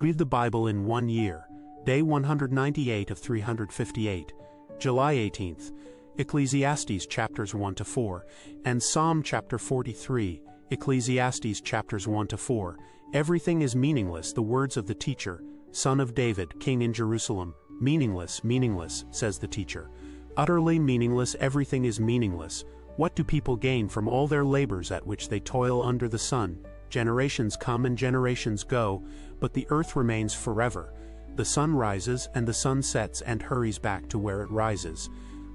Read the Bible in 1 year. Day 198 of 358. July 18th. Ecclesiastes chapters 1-4, and Psalm chapter 43, Ecclesiastes chapters 1-4. Everything is meaningless, the words of the teacher, son of David, king in Jerusalem. Meaningless, meaningless, says the teacher. Utterly meaningless, everything is meaningless. What do people gain from all their labors at which they toil under the sun? Generations come and generations go, but the earth remains forever. The sun rises and the sun sets and hurries back to where it rises.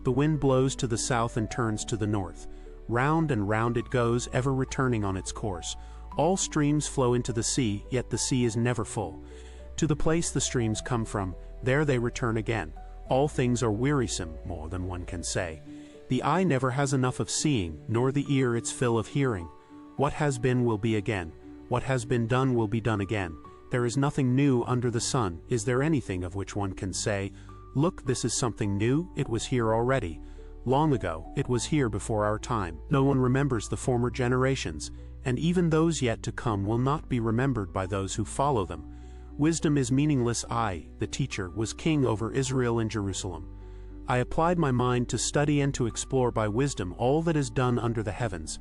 The wind blows to the south and turns to the north. Round and round it goes, ever returning on its course. All streams flow into the sea, yet the sea is never full. To the place the streams come from, there they return again. All things are wearisome, more than one can say. The eye never has enough of seeing, nor the ear its fill of hearing. What has been will be again. What has been done will be done again. There is nothing new under the sun. Is there anything of which one can say, "Look, this is something new, it was here already. Long ago, it was here before our time." No one remembers the former generations, and even those yet to come will not be remembered by those who follow them. Wisdom is meaningless. I, the teacher, was king over Israel in Jerusalem. I applied my mind to study and to explore by wisdom all that is done under the heavens.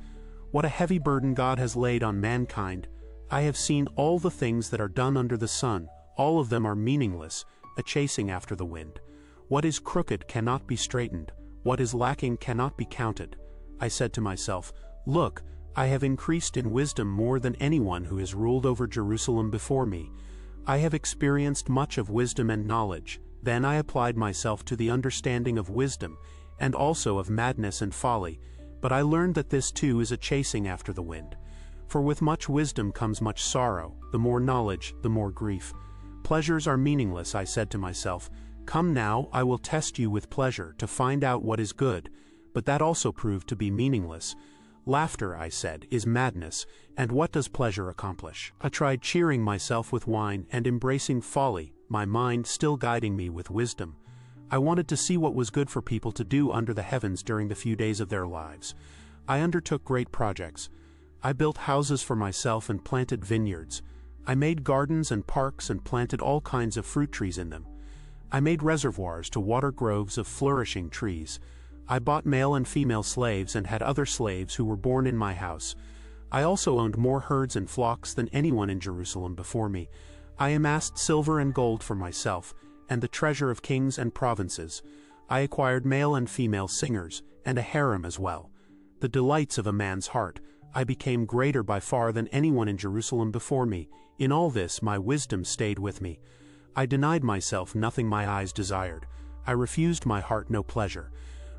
What a heavy burden God has laid on mankind. I have seen all the things that are done under the sun. All of them are meaningless, a chasing after the wind. What is crooked cannot be straightened. What is lacking cannot be counted. I said to myself, "Look, I have increased in wisdom more than anyone who has ruled over Jerusalem before me. I have experienced much of wisdom and knowledge." Then I applied myself to the understanding of wisdom, and also of madness and folly. But I learned that this too is a chasing after the wind. For with much wisdom comes much sorrow, the more knowledge, the more grief. Pleasures are meaningless, I said to myself. Come now, I will test you with pleasure, to find out what is good. But that also proved to be meaningless. Laughter, I said, is madness, and what does pleasure accomplish? I tried cheering myself with wine and embracing folly, my mind still guiding me with wisdom. I wanted to see what was good for people to do under the heavens during the few days of their lives. I undertook great projects. I built houses for myself and planted vineyards. I made gardens and parks and planted all kinds of fruit trees in them. I made reservoirs to water groves of flourishing trees. I bought male and female slaves and had other slaves who were born in my house. I also owned more herds and flocks than anyone in Jerusalem before me. I amassed silver and gold for myself, and the treasure of kings and provinces. I acquired male and female singers, and a harem as well. The delights of a man's heart. I became greater by far than anyone in Jerusalem before me. In all this my wisdom stayed with me. I denied myself nothing my eyes desired. I refused my heart no pleasure.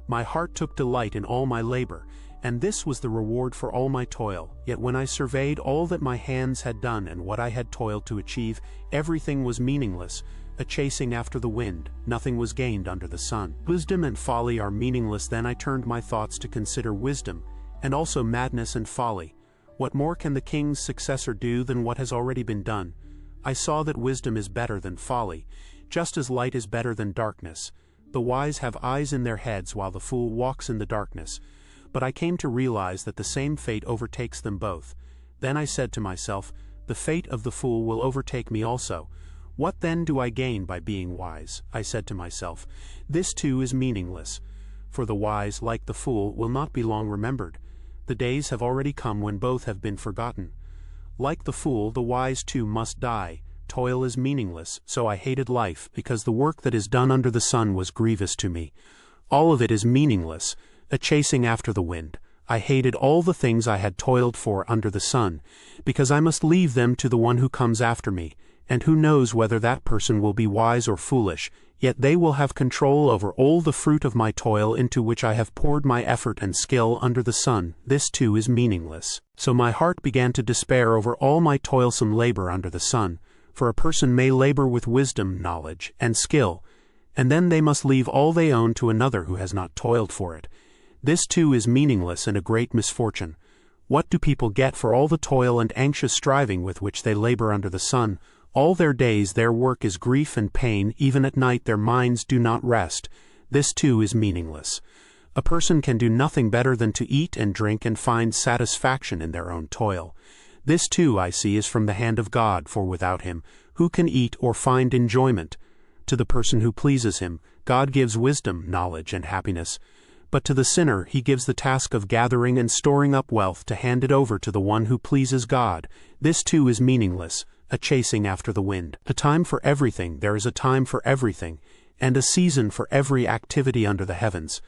My heart took delight in all my labor, and this was the reward for all my toil. Yet when I surveyed all that my hands had done and what I had toiled to achieve, everything was meaningless, a chasing after the wind. Nothing was gained under the sun. Wisdom and folly are meaningless. Then I turned my thoughts to consider wisdom, and also madness and folly. What more can the king's successor do than what has already been done? I saw that wisdom is better than folly, just as light is better than darkness. The wise have eyes in their heads while the fool walks in the darkness. But I came to realize that the same fate overtakes them both. Then I said to myself, the fate of the fool will overtake me also. What then do I gain by being wise? I said to myself, this too is meaningless. For the wise, like the fool, will not be long remembered. The days have already come when both have been forgotten. Like the fool, the wise too must die. Toil is meaningless, so I hated life, because the work that is done under the sun was grievous to me. All of it is meaningless, a chasing after the wind. I hated all the things I had toiled for under the sun, because I must leave them to the one who comes after me, and who knows whether that person will be wise or foolish, yet they will have control over all the fruit of my toil into which I have poured my effort and skill under the sun. This too is meaningless. So my heart began to despair over all my toilsome labor under the sun, for a person may labor with wisdom, knowledge, and skill, and then they must leave all they own to another who has not toiled for it. This too is meaningless and a great misfortune. What do people get for all the toil and anxious striving with which they labor under the sun? All their days their work is grief and pain, even at night their minds do not rest. This too is meaningless. A person can do nothing better than to eat and drink and find satisfaction in their own toil. This too, I see, is from the hand of God, for without him, Who can eat or find enjoyment? To the person who pleases him, God gives wisdom, knowledge, and happiness. But to the sinner he gives the task of gathering and storing up wealth to hand it over to the one who pleases God. This too is meaningless, a chasing after the wind. A time for everything, there is a time for everything, and a season for every activity under the heavens.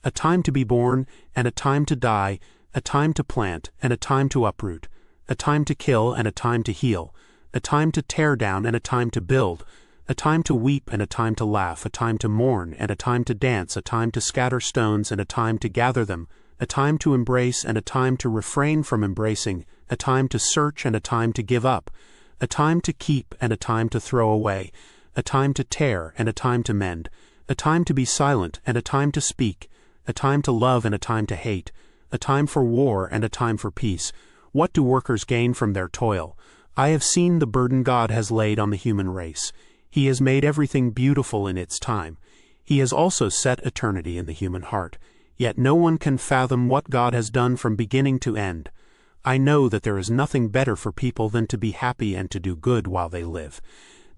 A time to be born, and a time to die, a time to plant, and a time to uproot, a time to kill, and a time to heal, a time to tear down, and a time to build, a time to weep, and a time to laugh, a time to mourn, and a time to dance, a time to scatter stones, and a time to gather them, a time to embrace, and a time to refrain from embracing, a time to search, and a time to give up, a time to keep, and a time to throw away, a time to tear, and a time to mend, a time to be silent, and a time to speak, a time to love, and a time to hate, a time for war, and a time for peace. What do workers gain from their toil? I have seen the burden God has laid on the human race. He has made everything beautiful in its time. He has also set eternity in the human heart. Yet no one can fathom what God has done from beginning to end. I know that there is nothing better for people than to be happy and to do good while they live,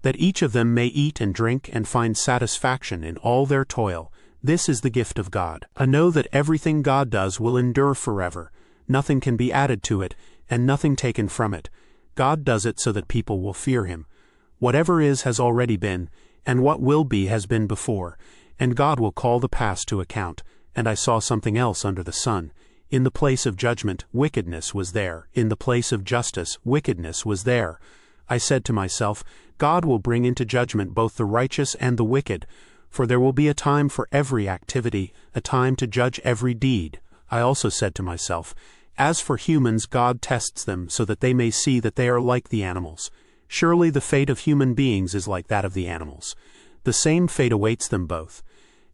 that each of them may eat and drink and find satisfaction in all their toil. This is the gift of God. I know that everything God does will endure forever. Nothing can be added to it, and nothing taken from it. God does it so that people will fear him. Whatever is has already been, and what will be has been before, and God will call the past to account. And I saw something else under the sun. In the place of judgment, wickedness was there. In the place of justice, wickedness was there. I said to myself, God will bring into judgment both the righteous and the wicked, for there will be a time for every activity, a time to judge every deed. I also said to myself, as for humans, God tests them so that they may see that they are like the animals. Surely the fate of human beings is like that of the animals. The same fate awaits them both.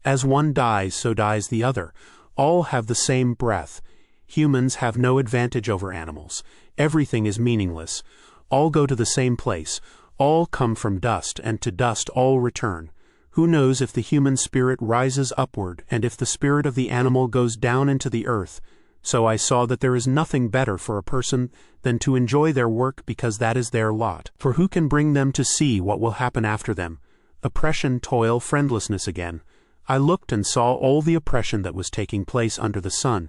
As one dies, so dies the other. All have the same breath. Humans have no advantage over animals. Everything is meaningless. All go to the same place. All come from dust, and to dust all return. Who knows if the human spirit rises upward, and if the spirit of the animal goes down into the earth? So I saw that there is nothing better for a person than to enjoy their work, because that is their lot. For who can bring them to see what will happen after them? Oppression, toil, friendlessness again. I looked and saw all the oppression that was taking place under the sun.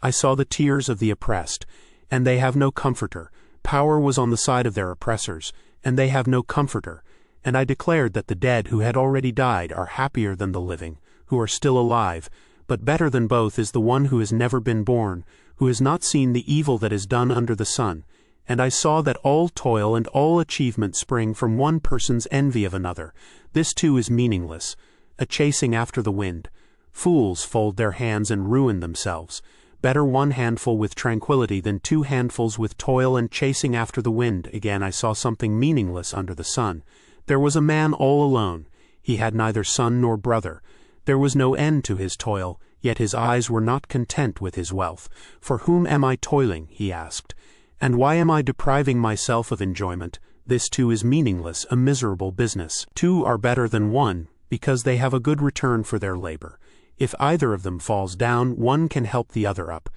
I saw the tears of the oppressed, and they have no comforter. Power was on the side of their oppressors, and they have no comforter. And I declared that the dead who had already died are happier than the living, who are still alive. But better than both is the one who has never been born, who has not seen the evil that is done under the sun. And I saw that all toil and all achievement spring from one person's envy of another. This too is meaningless, a chasing after the wind. Fools fold their hands and ruin themselves. Better one handful with tranquility than two handfuls with toil and chasing after the wind. Again I saw something meaningless under the sun. There was a man all alone. He had neither son nor brother. There was no end to his toil, yet his eyes were not content with his wealth. For whom am I toiling? He asked. And why am I depriving myself of enjoyment? This too is meaningless, a miserable business. Two are better than one, because they have a good return for their labor. If either of them falls down, one can help the other up.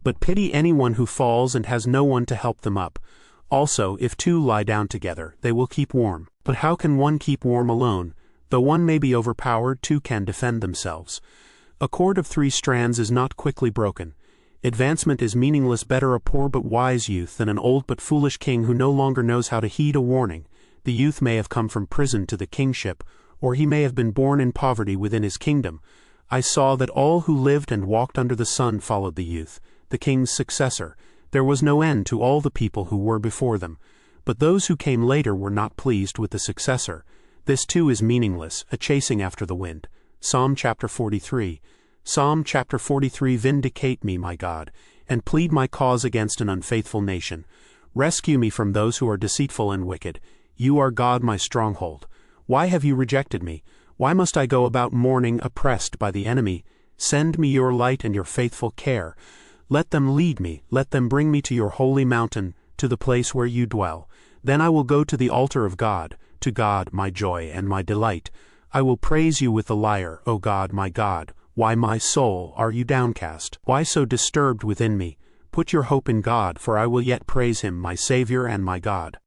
But pity anyone who falls and has no one to help them up. Also, if two lie down together, they will keep warm. But how can one keep warm alone? Though one may be overpowered, two can defend themselves. A cord of 3 strands is not quickly broken. Advancement is meaningless. Better a poor but wise youth than an old but foolish king who no longer knows how to heed a warning. The youth may have come from prison to the kingship, or he may have been born in poverty within his kingdom. I saw that all who lived and walked under the sun followed the youth, the king's successor. There was no end to all the people who were before them. But those who came later were not pleased with the successor. This too is meaningless, a chasing after the wind. Psalm chapter 43. Psalm chapter 43. Vindicate me, my God, and plead my cause against an unfaithful nation. Rescue me from those who are deceitful and wicked. You are God, my stronghold. Why have you rejected me? Why must I go about mourning, oppressed by the enemy? Send me your light and your faithful care. Let them lead me, let them bring me to your holy mountain, to the place where you dwell. Then I will go to the altar of God, to God my joy and my delight. I will praise you with the lyre, O God, my God. Why, my soul, are you downcast? Why so disturbed within me? Put your hope in God, for I will yet praise him, my Savior and my God.